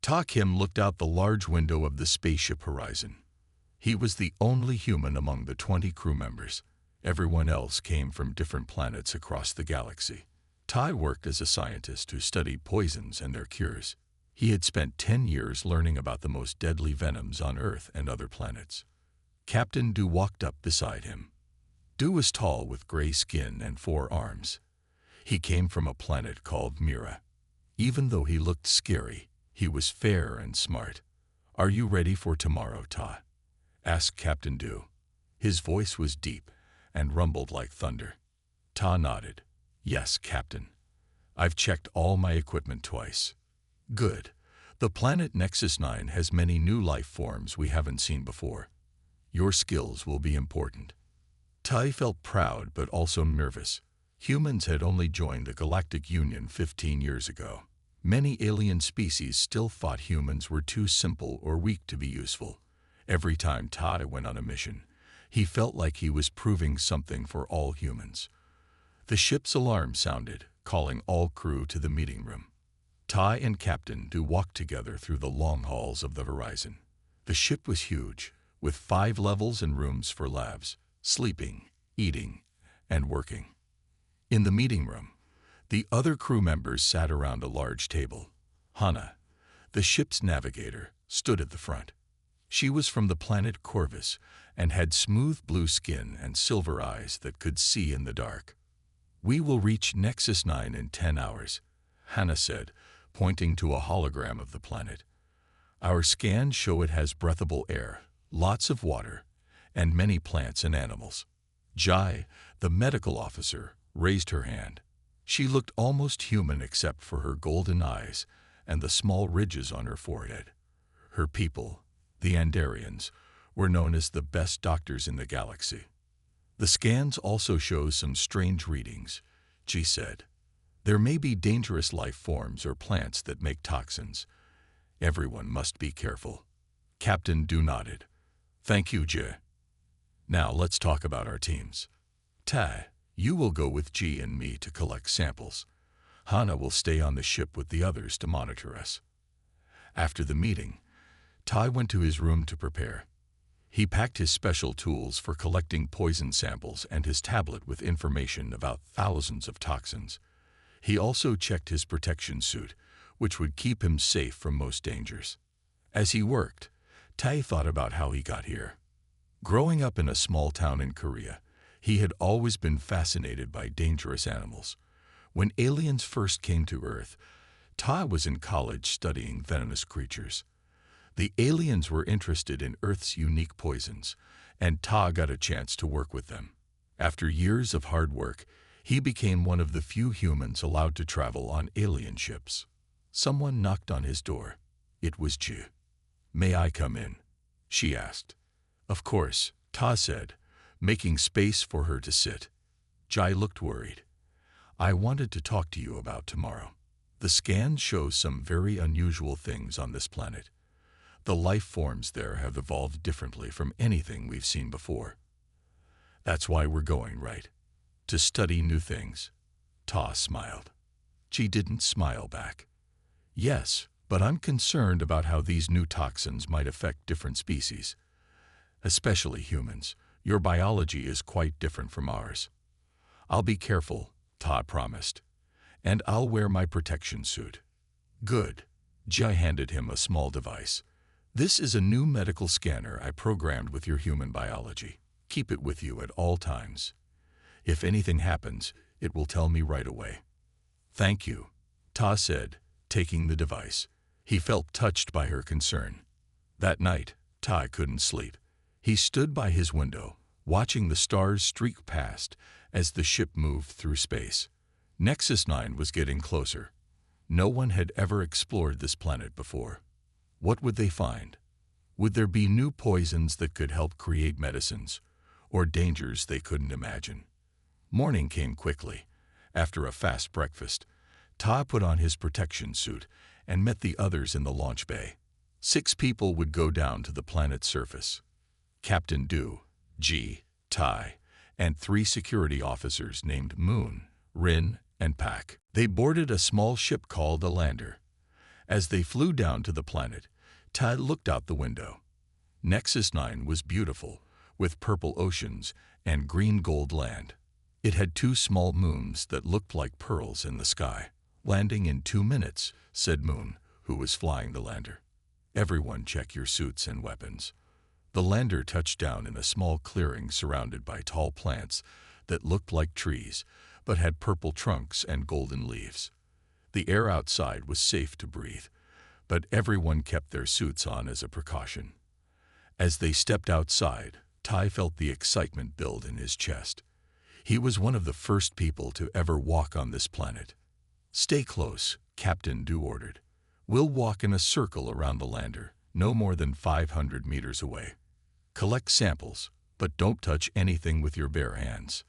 Ta Kim looked out the large window of the spaceship horizon. He was the only human among the 20 crew members. Everyone else came from different planets across the galaxy. Tai worked as a scientist who studied poisons and their cures. He had spent 10 years learning about the most deadly venoms on Earth and other planets. Captain Du walked up beside him. Du was tall with gray skin and 4 arms. He came from a planet called Mira. Even though he looked scary, he was fair and smart. "Are you ready for tomorrow, Ta?" asked Captain Du. His voice was deep and rumbled like thunder. Ta nodded. "Yes, Captain. I've checked all my equipment twice." "Good. The planet Nexus 9 has many new life forms we haven't seen before. Your skills will be important." Tai felt proud but also nervous. Humans had only joined the Galactic Union 15 years ago. Many alien species still thought humans were too simple or weak to be useful. Every time Tai went on a mission, he felt like he was proving something for all humans. The ship's alarm sounded, calling all crew to the meeting room. Tai and Captain Du walked together through the long halls of the horizon. The ship was huge, with 5 levels and rooms for labs, sleeping, eating, and working. In the meeting room, the other crew members sat around a large table. Hana, the ship's navigator, stood at the front. She was from the planet Corvus and had smooth blue skin and silver eyes that could see in the dark. "We will reach Nexus 9 in 10 hours, Hana said, pointing to a hologram of the planet. "Our scans show it has breathable air, lots of water, and many plants and animals." Jai, the medical officer, raised her hand. She looked almost human except for her golden eyes and the small ridges on her forehead. Her people, the Andarians, were known as the best doctors in the galaxy. "The scans also show some strange readings," she said. "There may be dangerous life forms or plants that make toxins. Everyone must be careful." Captain Du nodded. "Thank you, Jie. Now let's talk about our teams. Tai, you will go with Ji and me to collect samples. Hana will stay on the ship with the others to monitor us." After the meeting, Tai went to his room to prepare. He packed his special tools for collecting poison samples and his tablet with information about thousands of toxins. He also checked his protection suit, which would keep him safe from most dangers. As he worked, Tai thought about how he got here. Growing up in a small town in Korea, he had always been fascinated by dangerous animals. When aliens first came to Earth, Ta was in college studying venomous creatures. The aliens were interested in Earth's unique poisons, and Ta got a chance to work with them. After years of hard work, he became one of the few humans allowed to travel on alien ships. Someone knocked on his door. It was Ji. "May I come in?" she asked. "Of course," Ta said, making space for her to sit. Jai looked worried. "I wanted to talk to you about tomorrow. The scans show some very unusual things on this planet. The life forms there have evolved differently from anything we've seen before. That's why we're going, right? To study new things." Ta smiled. Ji didn't smile back. "Yes, but I'm concerned about how these new toxins might affect different species. Especially humans. Your biology is quite different from ours." "I'll be careful," Ta promised. "And I'll wear my protection suit." "Good." Jai handed him a small device. "This is a new medical scanner I programmed with your human biology. Keep it with you at all times. If anything happens, it will tell me right away." "Thank you," Ta said, taking the device. He felt touched by her concern. That night, Ta couldn't sleep. He stood by his window, watching the stars streak past as the ship moved through space. Nexus 9 was getting closer. No one had ever explored this planet before. What would they find? Would there be new poisons that could help create medicines, or dangers they couldn't imagine? Morning came quickly. After a fast breakfast, Ta put on his protection suit and met the others in the launch bay. 6 people would go down to the planet's surface. Captain Du, Ji, Tai, and 3 security officers named Moon, Rin, and Pak. They boarded a small ship called a lander. As they flew down to the planet, Tai looked out the window. Nexus 9 was beautiful, with purple oceans and green-gold land. It had 2 small moons that looked like pearls in the sky. "Landing in 2 minutes," said Moon, who was flying the lander. "Everyone check your suits and weapons." The lander touched down in a small clearing surrounded by tall plants that looked like trees, but had purple trunks and golden leaves. The air outside was safe to breathe, but everyone kept their suits on as a precaution. As they stepped outside, Tai felt the excitement build in his chest. He was one of the first people to ever walk on this planet. "Stay close," Captain Du ordered. "We'll walk in a circle around the lander, no more than 500 meters away. Collect samples, but don't touch anything with your bare hands."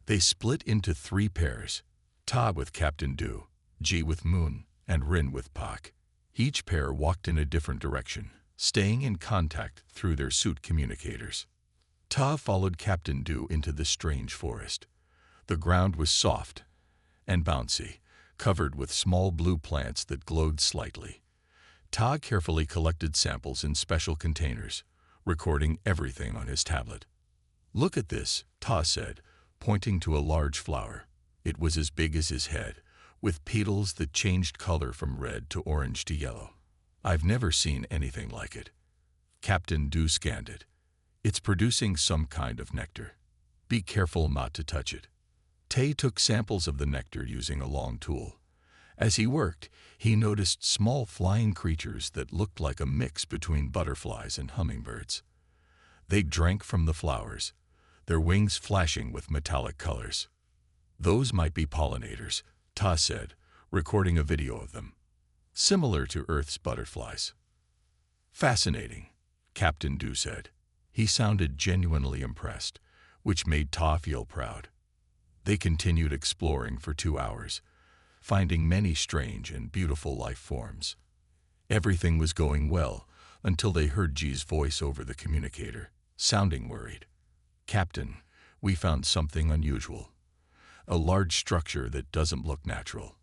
They split into 3 pairs, Ta with Captain Du, Ji with Moon, and Rin with Pak. Each pair walked in a different direction, staying in contact through their suit communicators. Ta followed Captain Du into the strange forest. The ground was soft and bouncy, covered with small blue plants that glowed slightly. Ta carefully collected samples in special containers, recording everything on his tablet. "Look at this," Ta said, pointing to a large flower. It was as big as his head, with petals that changed color from red to orange to yellow. "I've never seen anything like it." Captain Du scanned it. "It's producing some kind of nectar. Be careful not to touch it." Tay took samples of the nectar using a long tool. As he worked, he noticed small flying creatures that looked like a mix between butterflies and hummingbirds. They drank from the flowers, their wings flashing with metallic colors. "Those might be pollinators," Ta said, recording a video of them. "Similar to Earth's butterflies." "Fascinating," Captain Du said. He sounded genuinely impressed, which made Ta feel proud. They continued exploring for 2 hours, finding many strange and beautiful life forms. Everything was going well until they heard Ji's voice over the communicator, sounding worried. "Captain, we found something unusual. A large structure that doesn't look natural.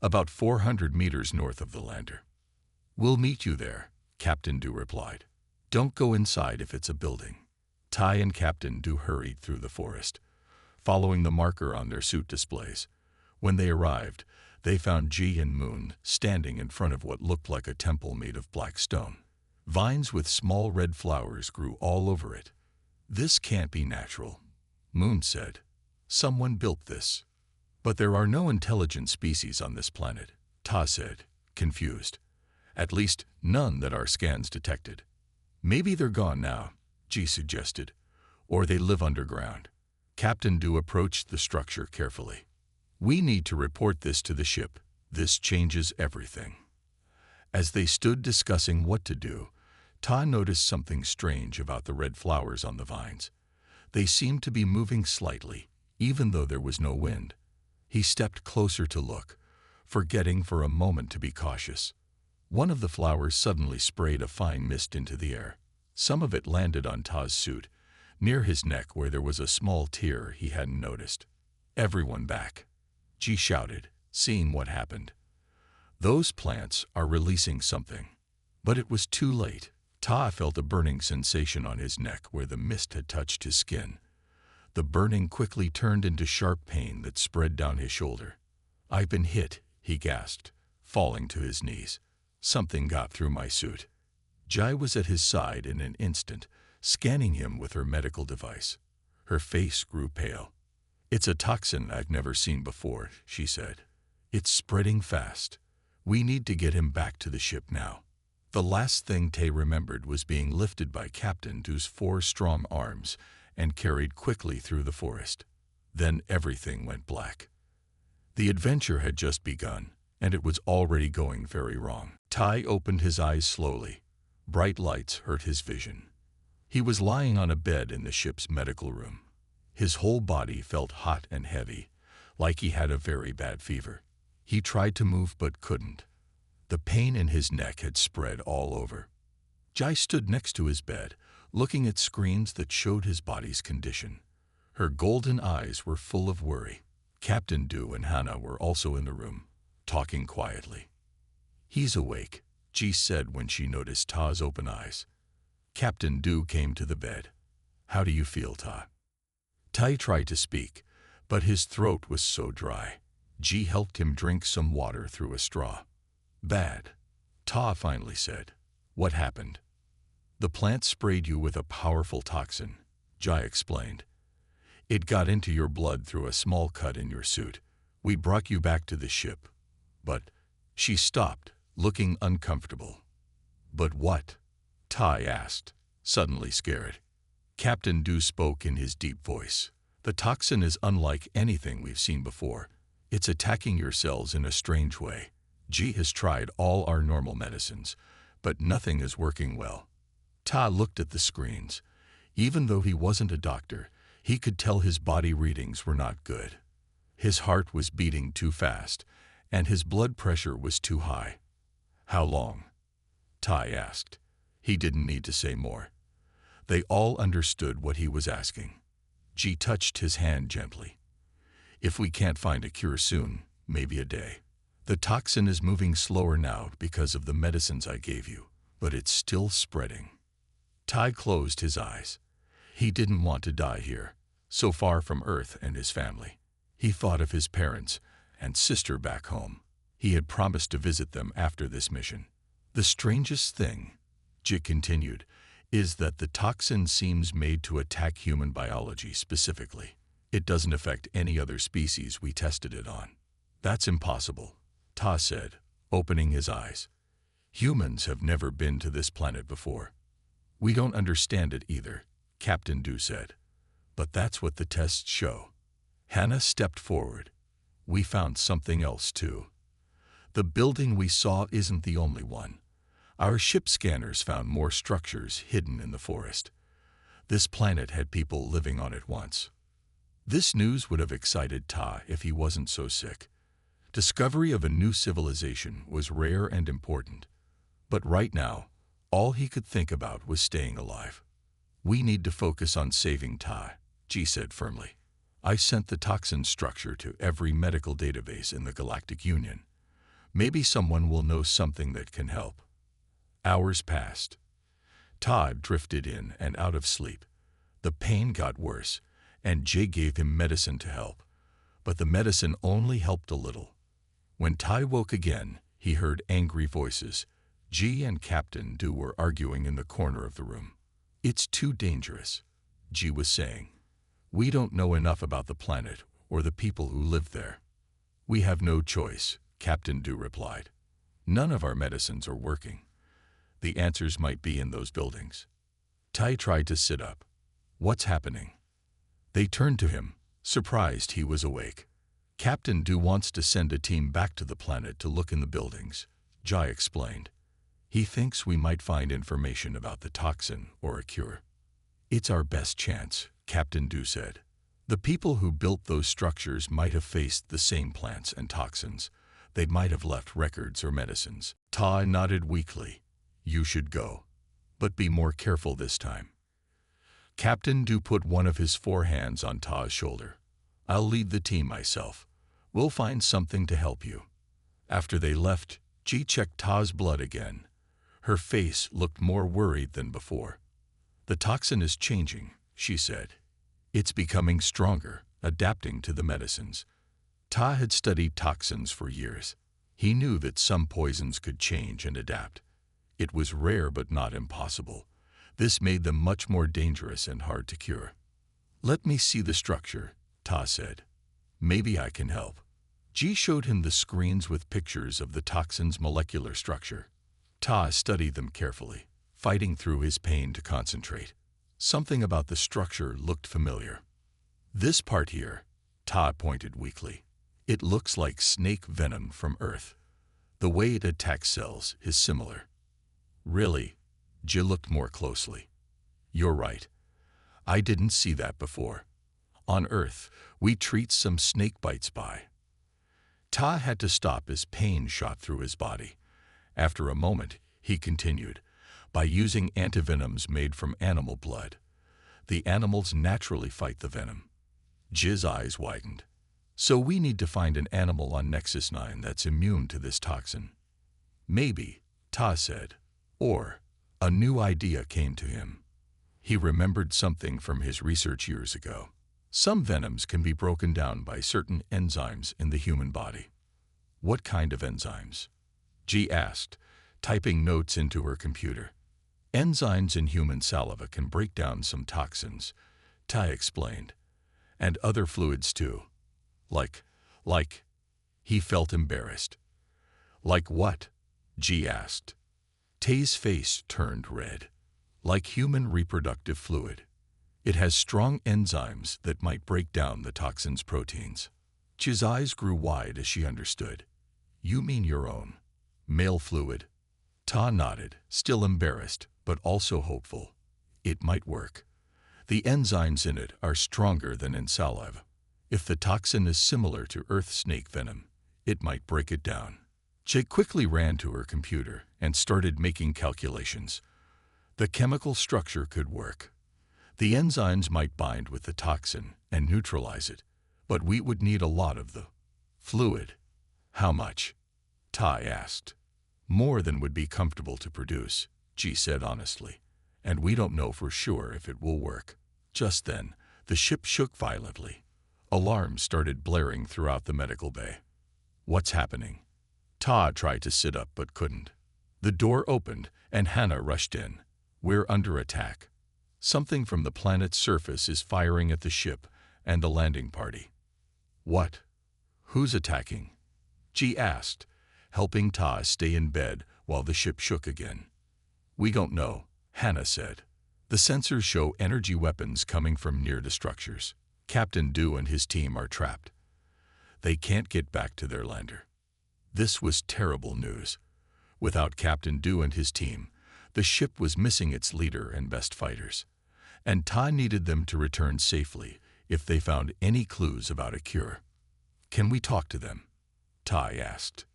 About 400 meters north of the lander." "We'll meet you there," Captain Du replied. "Don't go inside if it's a building." Tai and Captain Du hurried through the forest, following the marker on their suit displays. When they arrived, they found Ji and Moon standing in front of what looked like a temple made of black stone. Vines with small red flowers grew all over it. "This can't be natural," Moon said. "Someone built this." "But there are no intelligent species on this planet," Ta said, confused. "At least none that our scans detected." "Maybe they're gone now," Ji suggested, "or they live underground." Captain Du approached the structure carefully. "We need to report this to the ship. This changes everything." As they stood discussing what to do, Ta noticed something strange about the red flowers on the vines. They seemed to be moving slightly, even though there was no wind. He stepped closer to look, forgetting for a moment to be cautious. One of the flowers suddenly sprayed a fine mist into the air. Some of it landed on Ta's suit, near his neck where there was a small tear he hadn't noticed. "Everyone back," Ji shouted, seeing what happened. "Those plants are releasing something." But it was too late. Ta felt a burning sensation on his neck where the mist had touched his skin. The burning quickly turned into sharp pain that spread down his shoulder. "I've been hit," he gasped, falling to his knees. "Something got through my suit." Jai was at his side in an instant, scanning him with her medical device. Her face grew pale. "It's a toxin I've never seen before," she said. "It's spreading fast. We need to get him back to the ship now." The last thing Tay remembered was being lifted by Captain Du's 4 strong arms and carried quickly through the forest. Then everything went black. The adventure had just begun, and it was already going very wrong. Tai opened his eyes slowly. Bright lights hurt his vision. He was lying on a bed in the ship's medical room. His whole body felt hot and heavy, like he had a very bad fever. He tried to move but couldn't. The pain in his neck had spread all over. Jai stood next to his bed, looking at screens that showed his body's condition. Her golden eyes were full of worry. Captain Du and Hannah were also in the room, talking quietly. He's awake, Ji said when she noticed Ta's open eyes. Captain Du came to the bed. How do you feel, Ta? Tai tried to speak, but his throat was so dry. Ji helped him drink some water through a straw. Bad, Ta finally said. What happened? The plant sprayed you with a powerful toxin, Jai explained. It got into your blood through a small cut in your suit. We brought you back to the ship. But she stopped, looking uncomfortable. But what? Tai asked, suddenly scared. Captain Du spoke in his deep voice. The toxin is unlike anything we've seen before. It's attacking your cells in a strange way. Ji has tried all our normal medicines, but nothing is working well. Ta looked at the screens. Even though he wasn't a doctor, he could tell his body readings were not good. His heart was beating too fast, and his blood pressure was too high. How long? Tai asked. He didn't need to say more. They all understood what he was asking. Ji touched his hand gently. If we can't find a cure soon, maybe a day. The toxin is moving slower now because of the medicines I gave you, but it's still spreading. Tai closed his eyes. He didn't want to die here, so far from Earth and his family. He thought of his parents and sister back home. He had promised to visit them after this mission. The strangest thing, Ji continued, is that the toxin seems made to attack human biology specifically. It doesn't affect any other species we tested it on. That's impossible, Ta said, opening his eyes. Humans have never been to this planet before. We don't understand it either, Captain Du said. But that's what the tests show. Hannah stepped forward. We found something else too. The building we saw isn't the only one. Our ship scanners found more structures hidden in the forest. This planet had people living on it once. This news would have excited Ta if he wasn't so sick. Discovery of a new civilization was rare and important. But right now, all he could think about was staying alive. We need to focus on saving Ta, Ji said firmly. I sent the toxin structure to every medical database in the Galactic Union. Maybe someone will know something that can help. Hours passed. Todd drifted in and out of sleep. The pain got worse, and Jay gave him medicine to help. But the medicine only helped a little. When Tai woke again, he heard angry voices. Ji and Captain Du were arguing in the corner of the room. It's too dangerous, Ji was saying. We don't know enough about the planet or the people who live there. We have no choice, Captain Du replied. None of our medicines are working. The answers might be in those buildings. Tai tried to sit up. What's happening? They turned to him, surprised he was awake. Captain Du wants to send a team back to the planet to look in the buildings, Jai explained. He thinks we might find information about the toxin or a cure. It's our best chance, Captain Du said. The people who built those structures might have faced the same plants and toxins. They might have left records or medicines. Ta nodded weakly. You should go. But be more careful this time. Captain Du put one of his 4 hands on Ta's shoulder. I'll lead the team myself. We'll find something to help you. After they left, Ji checked Ta's blood again. Her face looked more worried than before. The toxin is changing, she said. It's becoming stronger, adapting to the medicines. Ta had studied toxins for years. He knew that some poisons could change and adapt. It was rare but not impossible. This made them much more dangerous and hard to cure. Let me see the structure, Ta said. Maybe I can help. Ji showed him the screens with pictures of the toxin's molecular structure. Ta studied them carefully, fighting through his pain to concentrate. Something about the structure looked familiar. This part here, Ta pointed weakly. It looks like snake venom from Earth. The way it attacks cells is similar. Really? Ji looked more closely. You're right. I didn't see that before. On Earth, we treat some snake bites by. Ta had to stop as pain shot through his body. After a moment, he continued, by using antivenoms made from animal blood. The animals naturally fight the venom. Ji's eyes widened. So we need to find an animal on Nexus 9 that's immune to this toxin. Maybe, Ta said. Or, a new idea came to him. He remembered something from his research years ago. Some venoms can be broken down by certain enzymes in the human body. What kind of enzymes? G asked, typing notes into her computer. Enzymes in human saliva can break down some toxins, Tai explained, and other fluids too. Like, he felt embarrassed. Like what? G asked. Tay's face turned red. Like human reproductive fluid. It has strong enzymes that might break down the toxin's proteins. Ji's eyes grew wide as she understood. You mean your own male fluid? Ta nodded, still embarrassed, but also hopeful. It might work. The enzymes in it are stronger than in saliva. If the toxin is similar to earth snake venom, it might break it down. Ji quickly ran to her computer and started making calculations. The chemical structure could work. The enzymes might bind with the toxin and neutralize it, but we would need a lot of the fluid. How much? Tai asked. More than would be comfortable to produce, Ji said honestly, and we don't know for sure if it will work. Just then, the ship shook violently. Alarms started blaring throughout the medical bay. What's happening? Ta tried to sit up but couldn't. The door opened and Hannah rushed in. We're under attack. Something from the planet's surface is firing at the ship and the landing party. What? Who's attacking? Ji asked, helping Ta stay in bed while the ship shook again. We don't know, Hannah said. The sensors show energy weapons coming from near the structures. Captain Du and his team are trapped. They can't get back to their lander. This was terrible news. Without Captain Du and his team, the ship was missing its leader and best fighters, and Ta needed them to return safely if they found any clues about a cure. Can we talk to them? Ta asked.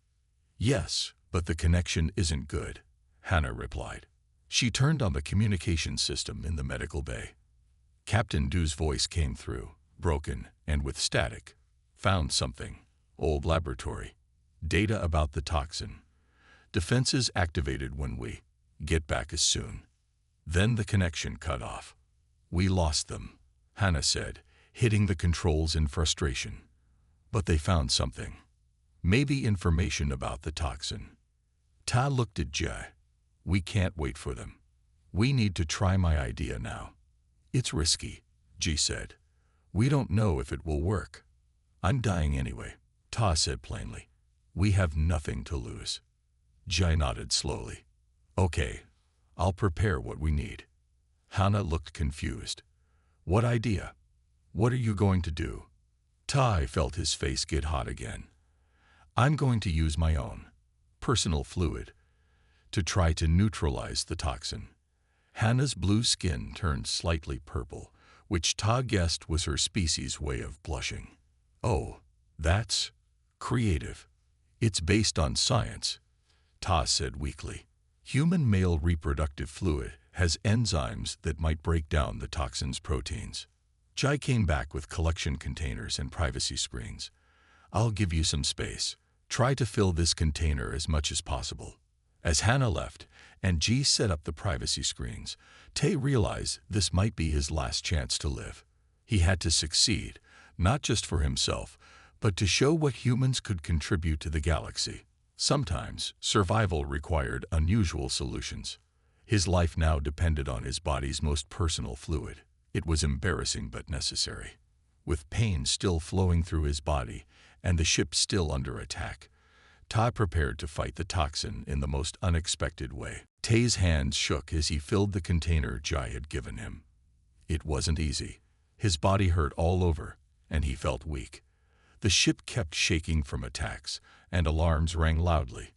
Yes, but the connection isn't good, Hannah replied. She turned on the communication system in the medical bay. Captain Du's voice came through, broken and with static. Found something. Old laboratory. Data about the toxin. Defenses activated when we get back as soon. Then the connection cut off. We lost them, Hannah said, hitting the controls in frustration. But they found something. Maybe information about the toxin. Ta looked at Jai. We can't wait for them. We need to try my idea now. It's risky, Ji said. We don't know if it will work. I'm dying anyway, Ta said plainly. We have nothing to lose. Jai nodded slowly. Okay, I'll prepare what we need. Hannah looked confused. What idea? What are you going to do? Tai felt his face get hot again. I'm going to use my own personal fluid to try to neutralize the toxin. Hannah's blue skin turned slightly purple, which Ta guessed was her species' way of blushing. Oh, that's creative. It's based on science, Ta said weakly. Human male reproductive fluid has enzymes that might break down the toxin's proteins. Jai came back with collection containers and privacy screens. I'll give you some space. Try to fill this container as much as possible. As Hannah left and Ji set up the privacy screens, Tay realized this might be his last chance to live. He had to succeed, not just for himself, but to show what humans could contribute to the galaxy. Sometimes, survival required unusual solutions. His life now depended on his body's most personal fluid. It was embarrassing but necessary. With pain still flowing through his body and the ship still under attack, Ta prepared to fight the toxin in the most unexpected way. Tay's hands shook as he filled the container Jai had given him. It wasn't easy. His body hurt all over, and he felt weak. The ship kept shaking from attacks, and alarms rang loudly.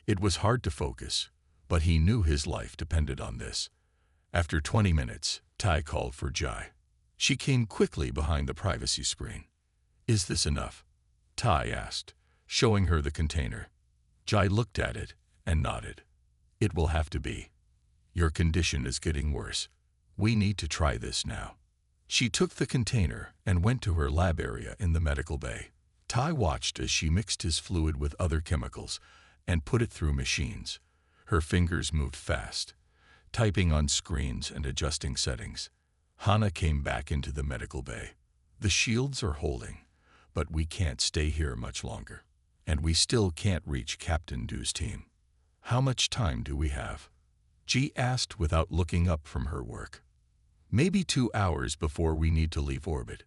It was hard to focus, but he knew his life depended on this. After 20 minutes, Tai called for Jai. She came quickly behind the privacy screen. Is this enough? Tai asked, showing her the container. Jai looked at it and nodded. It will have to be. Your condition is getting worse. We need to try this now. She took the container and went to her lab area in the medical bay. Tai watched as she mixed his fluid with other chemicals and put it through machines. Her fingers moved fast, typing on screens and adjusting settings. Hannah came back into the medical bay. The shields are holding, but we can't stay here much longer. And we still can't reach Captain Dew's team. How much time do we have? G asked without looking up from her work. Maybe 2 hours before we need to leave orbit,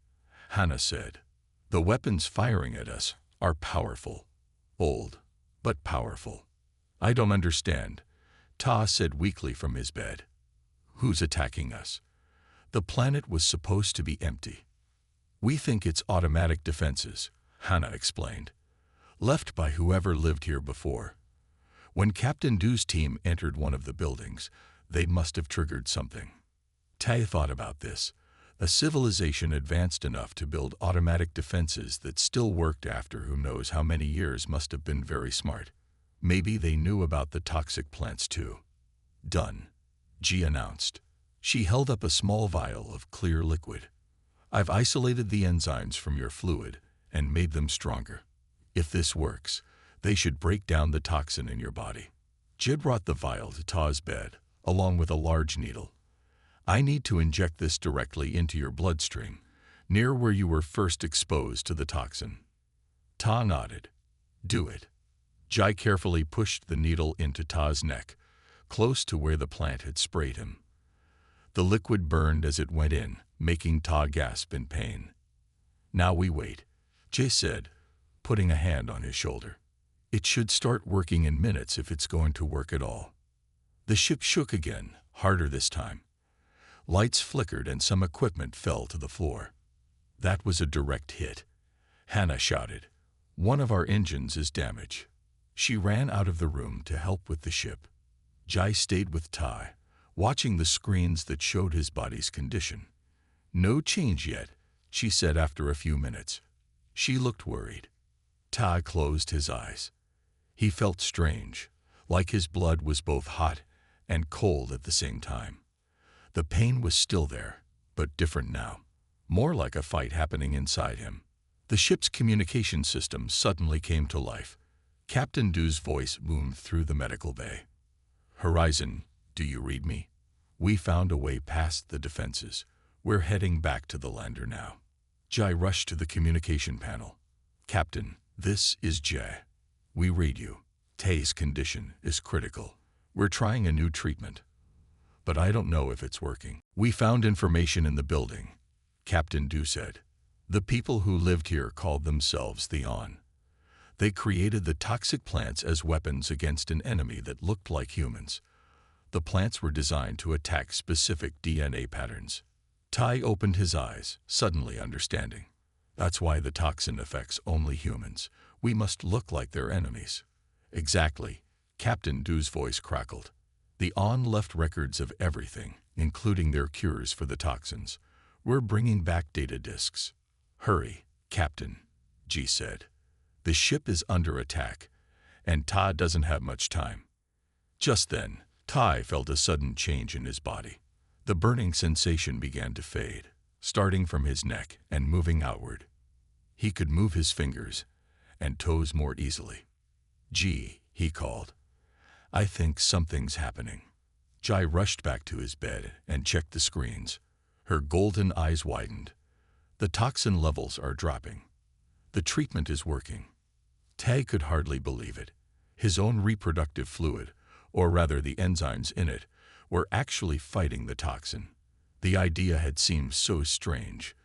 Hannah said. The weapons firing at us are powerful. Old, but powerful. I don't understand, Ta said weakly from his bed. Who's attacking us? The planet was supposed to be empty. We think it's automatic defenses, Hannah explained, left by whoever lived here before. When Captain Dew's team entered one of the buildings, they must have triggered something. Tai thought about this. A civilization advanced enough to build automatic defenses that still worked after who knows how many years must have been very smart. Maybe they knew about the toxic plants too. Done, G announced. She held up a small vial of clear liquid. I've isolated the enzymes from your fluid and made them stronger. If this works, they should break down the toxin in your body. Jid brought the vial to Ta's bed, along with a large needle. I need to inject this directly into your bloodstream, near where you were first exposed to the toxin. Ta nodded. Do it. Jai carefully pushed the needle into Ta's neck, close to where the plant had sprayed him. The liquid burned as it went in, making Ta gasp in pain. Now we wait, Jay said, putting a hand on his shoulder. It should start working in minutes if it's going to work at all. The ship shook again, harder this time. Lights flickered and some equipment fell to the floor. That was a direct hit. Hannah shouted. One of our engines is damaged. She ran out of the room to help with the ship. Jai stayed with Tai, watching the screens that showed his body's condition. No change yet, she said after a few minutes. She looked worried. Tai closed his eyes. He felt strange, like his blood was both hot and cold at the same time. The pain was still there, but different now, more like a fight happening inside him. The ship's communication system suddenly came to life. Captain Dew's voice boomed through the medical bay. Horizon, do you read me? We found a way past the defenses. We're heading back to the lander now. Jai rushed to the communication panel. Captain, this is Jai. We read you. Tay's condition is critical. We're trying a new treatment, but I don't know if it's working. We found information in the building, Captain Dew said. The people who lived here called themselves the On. They created the toxic plants as weapons against an enemy that looked like humans. The plants were designed to attack specific DNA patterns. Tai opened his eyes, suddenly understanding. That's why the toxin affects only humans. We must look like their enemies. Exactly, Captain Dew's voice crackled. The On left records of everything, including their cures for the toxins. We're bringing back data disks. Hurry, Captain, G said. The ship is under attack, and Ta doesn't have much time. Just then, Tai felt a sudden change in his body. The burning sensation began to fade, starting from his neck and moving outward. He could move his fingers and toes more easily. Gee, he called. I think something's happening. Jai rushed back to his bed and checked the screens. Her golden eyes widened. The toxin levels are dropping. The treatment is working. Tai could hardly believe it. His own reproductive fluid, or rather the enzymes in it, were actually fighting the toxin. The idea had seemed so strange,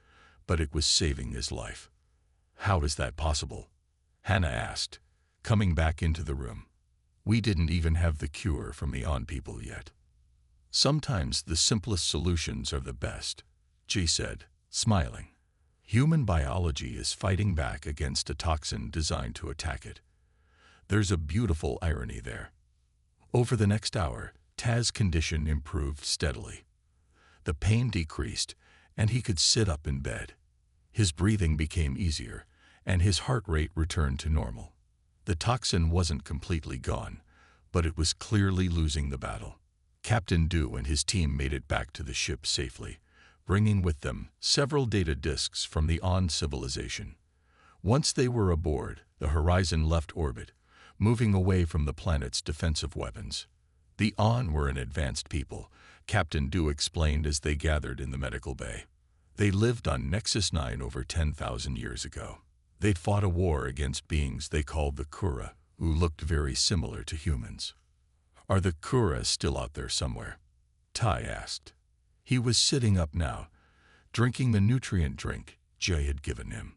but it was saving his life. How is that possible? Hannah asked, coming back into the room. We didn't even have the cure from the On people yet. Sometimes the simplest solutions are the best, G said, smiling. Human biology is fighting back against a toxin designed to attack it. There's a beautiful irony there. Over the next hour, Taz's condition improved steadily. The pain decreased, and he could sit up in bed. His breathing became easier, and his heart rate returned to normal. The toxin wasn't completely gone, but it was clearly losing the battle. Captain Dew and his team made it back to the ship safely, bringing with them several data disks from the On civilization. Once they were aboard, the Horizon left orbit, moving away from the planet's defensive weapons. The On were an advanced people, Captain Du explained as they gathered in the medical bay. They lived on Nexus 9 over 10,000 years ago. They'd fought a war against beings they called the Kura, who looked very similar to humans. Are the Kura still out there somewhere? Tai asked. He was sitting up now, drinking the nutrient drink Jay had given him.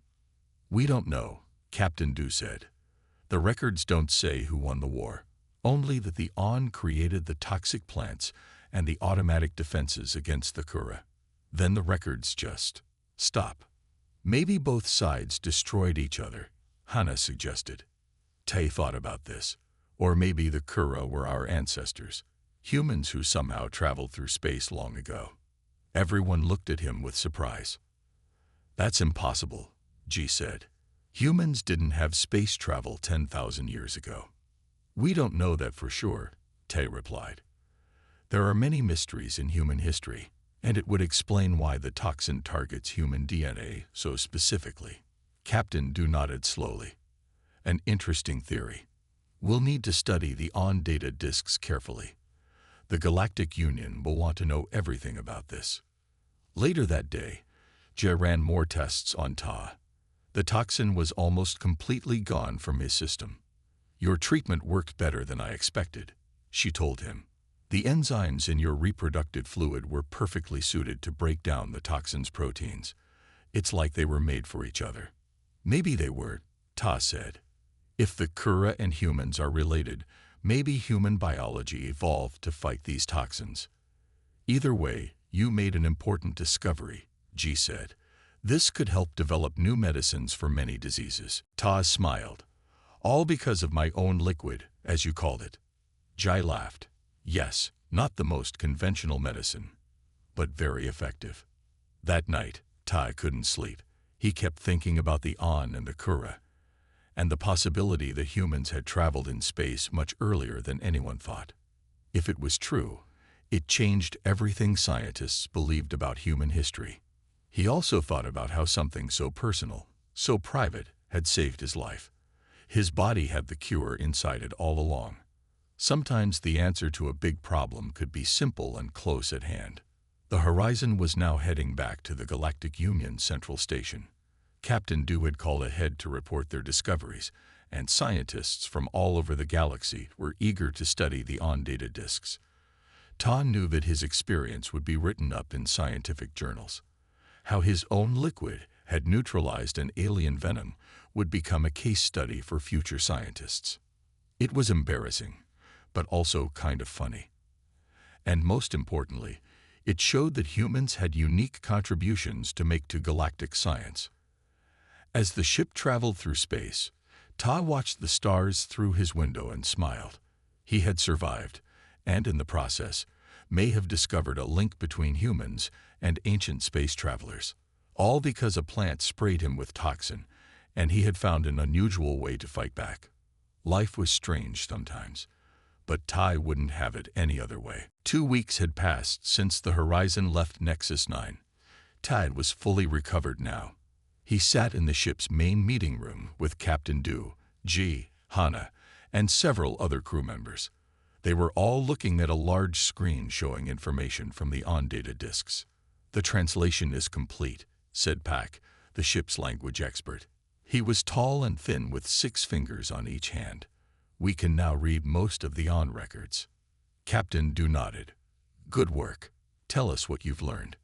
We don't know, Captain Du said. The records don't say who won the war, only that the On created the toxic plants and the automatic defenses against the Kura. Then the records just stop. Maybe both sides destroyed each other, Hana suggested. Tai thought about this. Or maybe the Kura were our ancestors, humans who somehow traveled through space long ago. Everyone looked at him with surprise. That's impossible, Ji said. Humans didn't have space travel 10,000 years ago. We don't know that for sure, Tai replied. There are many mysteries in human history, and it would explain why the toxin targets human DNA so specifically. Captain Du nodded slowly. An interesting theory. We'll need to study the On data disks carefully. The Galactic Union will want to know everything about this. Later that day, Jay ran more tests on Ta. The toxin was almost completely gone from his system. Your treatment worked better than I expected, she told him. The enzymes in your reproductive fluid were perfectly suited to break down the toxin's proteins. It's like they were made for each other. Maybe they were, Ta said. If the Kura and humans are related, maybe human biology evolved to fight these toxins. Either way, you made an important discovery, Ji said. This could help develop new medicines for many diseases. Ta smiled. All because of my own liquid, as you called it. Jai laughed. Yes, not the most conventional medicine, but very effective. That night, Tai couldn't sleep. He kept thinking about the On and the Kura, and the possibility that humans had traveled in space much earlier than anyone thought. If it was true, it changed everything scientists believed about human history. He also thought about how something so personal, so private, had saved his life. His body had the cure inside it all along. Sometimes the answer to a big problem could be simple and close at hand. The Horizon was now heading back to the Galactic Union Central Station. Captain Du had called ahead to report their discoveries, and scientists from all over the galaxy were eager to study the On data disks. Ta knew that his experience would be written up in scientific journals. How his own liquid had neutralized an alien venom would become a case study for future scientists. It was embarrassing, but also kind of funny. And most importantly, it showed that humans had unique contributions to make to galactic science. As the ship traveled through space, Ta watched the stars through his window and smiled. He had survived, and in the process, may have discovered a link between humans and ancient space travelers, all because a plant sprayed him with toxin, and he had found an unusual way to fight back. Life was strange sometimes, but Tai wouldn't have it any other way. 2 weeks had passed since the Horizon left Nexus 9. Tai was fully recovered now. He sat in the ship's main meeting room with Captain Du, Ji, Hana, and several other crew members. They were all looking at a large screen showing information from the On data disks. The translation is complete, said Pak, the ship's language expert. He was tall and thin with 6 fingers on each hand. We can now read most of the On records. Captain Du nodded. Good work. Tell us what you've learned.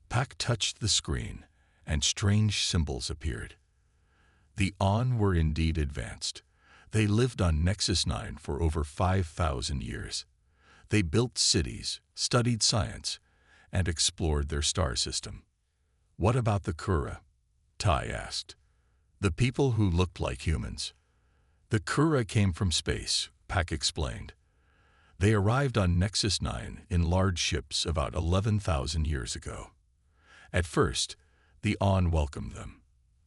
Pak touched the screen, and strange symbols appeared. The On were indeed advanced. They lived on Nexus 9 for over 5,000 years. They built cities, studied science, and explored their star system. What about the Kura? Tai asked. The people who looked like humans. The Kura came from space, Pak explained. They arrived on Nexus 9 in large ships about 11,000 years ago. At first, the On welcomed them.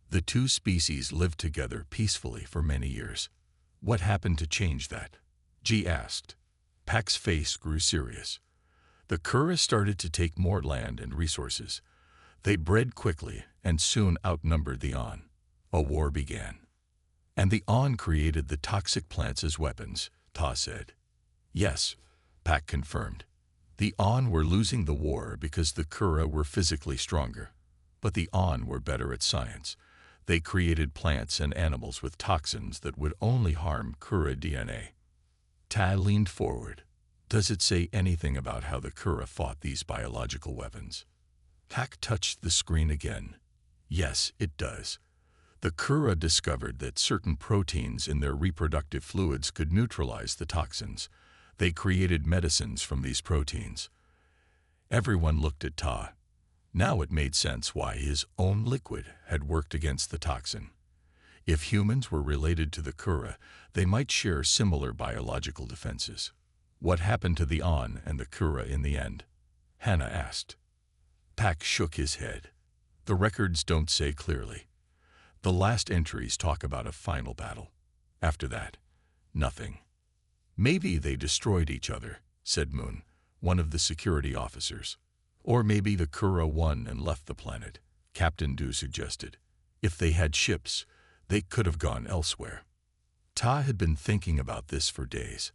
The two species lived together peacefully for many years. What happened to change that? Ji asked. Pak's face grew serious. The Kura started to take more land and resources. They bred quickly and soon outnumbered the On. A war began. And the On created the toxic plants as weapons, Ta said. Yes, Pack confirmed. The On were losing the war because the Kura were physically stronger. But the On were better at science. They created plants and animals with toxins that would only harm Kura DNA. Ta leaned forward. Does it say anything about how the Kura fought these biological weapons? Pack touched the screen again. Yes, it does. The Kura discovered that certain proteins in their reproductive fluids could neutralize the toxins. They created medicines from these proteins. Everyone looked at Ta. Now it made sense why his own liquid had worked against the toxin. If humans were related to the Kura, they might share similar biological defenses. What happened to the On and the Kura in the end? Hannah asked. Pack shook his head. The records don't say clearly. The last entries talk about a final battle. After that, nothing. Maybe they destroyed each other, said Moon, one of the security officers. Or maybe the Kura won and left the planet, Captain Du suggested. If they had ships, they could have gone elsewhere. Ta had been thinking about this for days.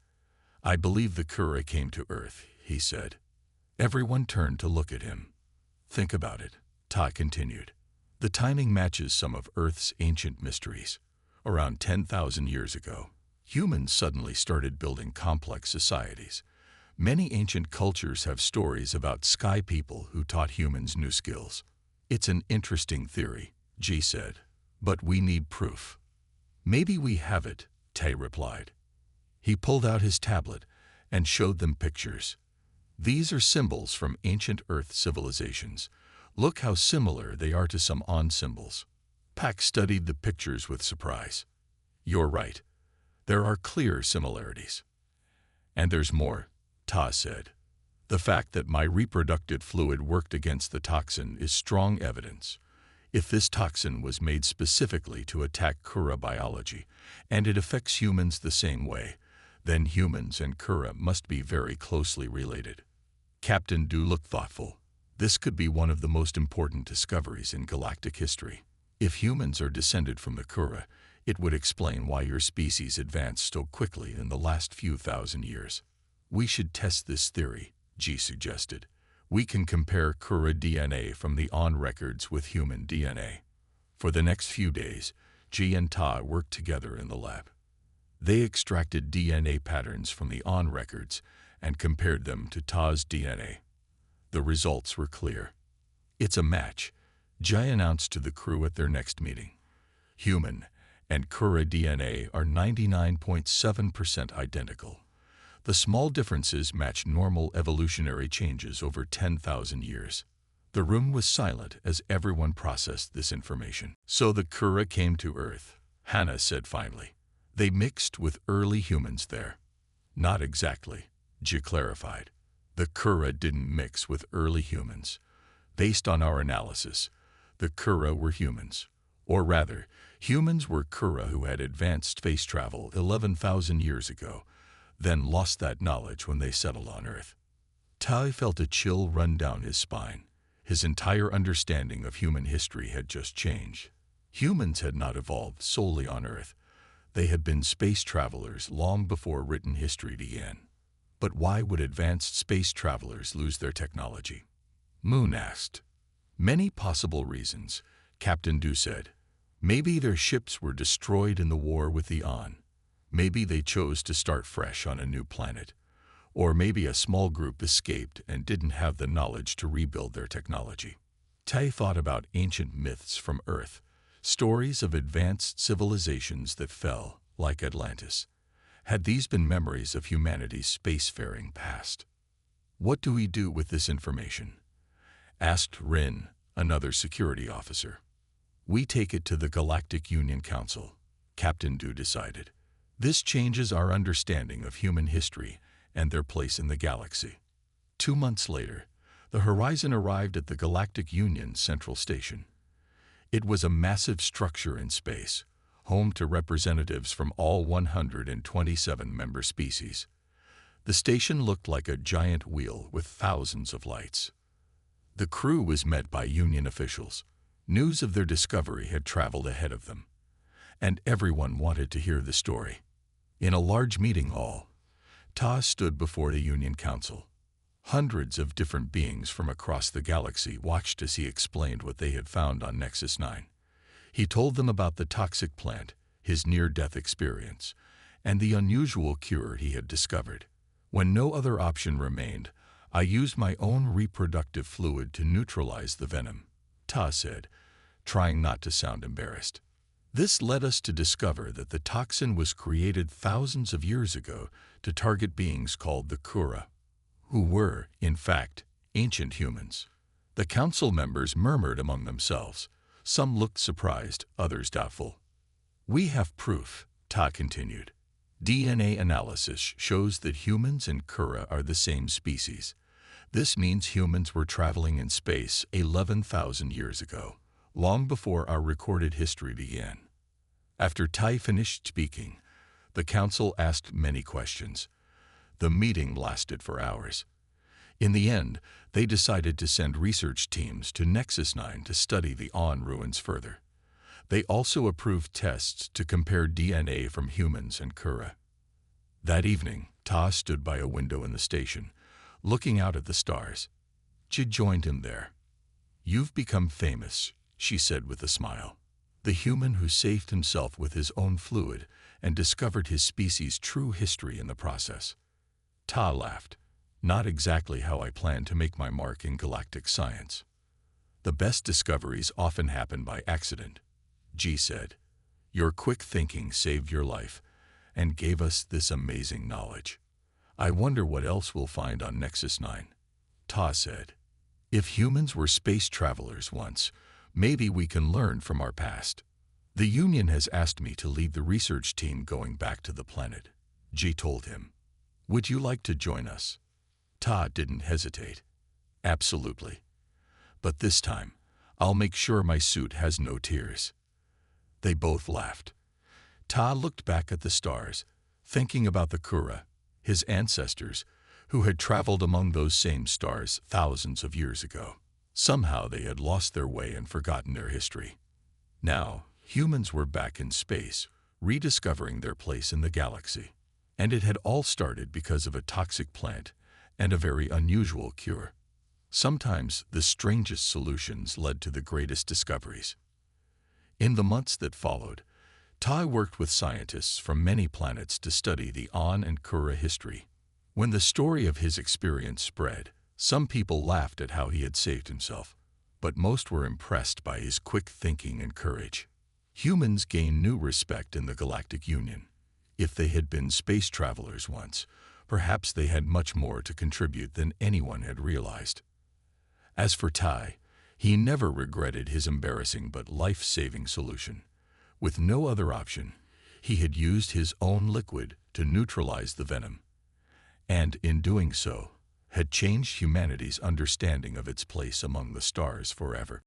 I believe the Kura came to Earth, he said. Everyone turned to look at him. Think about it, Ta continued. The timing matches some of Earth's ancient mysteries. Around 10,000 years ago, humans suddenly started building complex societies. Many ancient cultures have stories about sky people who taught humans new skills. It's an interesting theory, Ji said, but we need proof. Maybe we have it, Tay replied. He pulled out his tablet and showed them pictures. These are symbols from ancient Earth civilizations. Look how similar they are to some On symbols. Pack studied the pictures with surprise. You're right. There are clear similarities. And there's more, Ta said. The fact that my reproductive fluid worked against the toxin is strong evidence. If this toxin was made specifically to attack Kura biology, and it affects humans the same way, then humans and Kura must be very closely related. Captain Du looked thoughtful. This could be one of the most important discoveries in galactic history. If humans are descended from the Kura, it would explain why your species advanced so quickly in the last few thousand years. We should test this theory, Ji suggested. We can compare Kura DNA from the On records with human DNA. For the next few days, Ji and Ta worked together in the lab. They extracted DNA patterns from the On records and compared them to Ta's DNA. The results were clear. It's a match, Ji announced to the crew at their next meeting. Human and Kura DNA are 99.7% identical. The small differences match normal evolutionary changes over 10,000 years. The room was silent as everyone processed this information. So the Kura came to Earth, Hannah said finally. They mixed with early humans there. Not exactly, Ji clarified. The Kura didn't mix with early humans. Based on our analysis, the Kura were humans. Or rather, humans were Kura who had advanced space travel 11,000 years ago, then lost that knowledge when they settled on Earth. Tai felt a chill run down his spine. His entire understanding of human history had just changed. Humans had not evolved solely on Earth. They had been space travelers long before written history began. But why would advanced space travelers lose their technology? Moon asked. Many possible reasons, Captain Du said. Maybe their ships were destroyed in the war with the On. Maybe they chose to start fresh on a new planet. Or maybe a small group escaped and didn't have the knowledge to rebuild their technology. Tai thought about ancient myths from Earth, stories of advanced civilizations that fell, like Atlantis. Had these been memories of humanity's spacefaring past? What do we do with this information? Asked Rin, another security officer. We take it to the Galactic Union Council, Captain Du decided. This changes our understanding of human history and their place in the galaxy. 2 months later, the Horizon arrived at the Galactic Union's central station. It was a massive structure in space, home to representatives from all 127 member species. The station looked like a giant wheel with thousands of lights. The crew was met by Union officials. News of their discovery had traveled ahead of them. and everyone wanted to hear the story. In a large meeting hall, Ta stood before the Union Council. Hundreds of different beings from across the galaxy watched as he explained what they had found on Nexus 9. He told them about the toxic plant, his near-death experience, and the unusual cure he had discovered. When no other option remained, I used my own reproductive fluid to neutralize the venom, Ta said, trying not to sound embarrassed. This led us to discover that the toxin was created thousands of years ago to target beings called the Kura, who were, in fact, ancient humans. The council members murmured among themselves. Some looked surprised, others doubtful. We have proof, Ta continued. DNA analysis shows that humans and Kura are the same species. This means humans were traveling in space 11,000 years ago, long before our recorded history began. After Tai finished speaking, the council asked many questions. The meeting lasted for hours. In the end, they decided to send research teams to Nexus 9 to study the On ruins further. They also approved tests to compare DNA from humans and Kura. That evening, Ta stood by a window in the station, looking out at the stars. Jid joined him there. "You've become famous," she said with a smile. "The human who saved himself with his own fluid and discovered his species' true history in the process." Ta laughed. "Not exactly how I planned to make my mark in galactic science. The best discoveries often happen by accident," Ji said. "Your quick thinking saved your life and gave us this amazing knowledge. I wonder what else we'll find on Nexus 9. Ta said. "If humans were space travelers once, maybe we can learn from our past. The Union has asked me to lead the research team going back to the planet," Ji told him. "Would you like to join us?" Ta didn't hesitate. "Absolutely. But this time, I'll make sure my suit has no tears." They both laughed. Ta looked back at the stars, thinking about the Kura, his ancestors, who had traveled among those same stars thousands of years ago. Somehow they had lost their way and forgotten their history. Now, humans were back in space, rediscovering their place in the galaxy. And it had all started because of a toxic plant and a very unusual cure. Sometimes the strangest solutions led to the greatest discoveries. In the months that followed, Tai worked with scientists from many planets to study the On and Kura history. When the story of his experience spread, some people laughed at how he had saved himself, but most were impressed by his quick thinking and courage. Humans gained new respect in the Galactic Union. If they had been space travelers once, perhaps they had much more to contribute than anyone had realized. As for Tai, he never regretted his embarrassing but life-saving solution. With no other option, he had used his own liquid to neutralize the venom, and in doing so, had changed humanity's understanding of its place among the stars forever.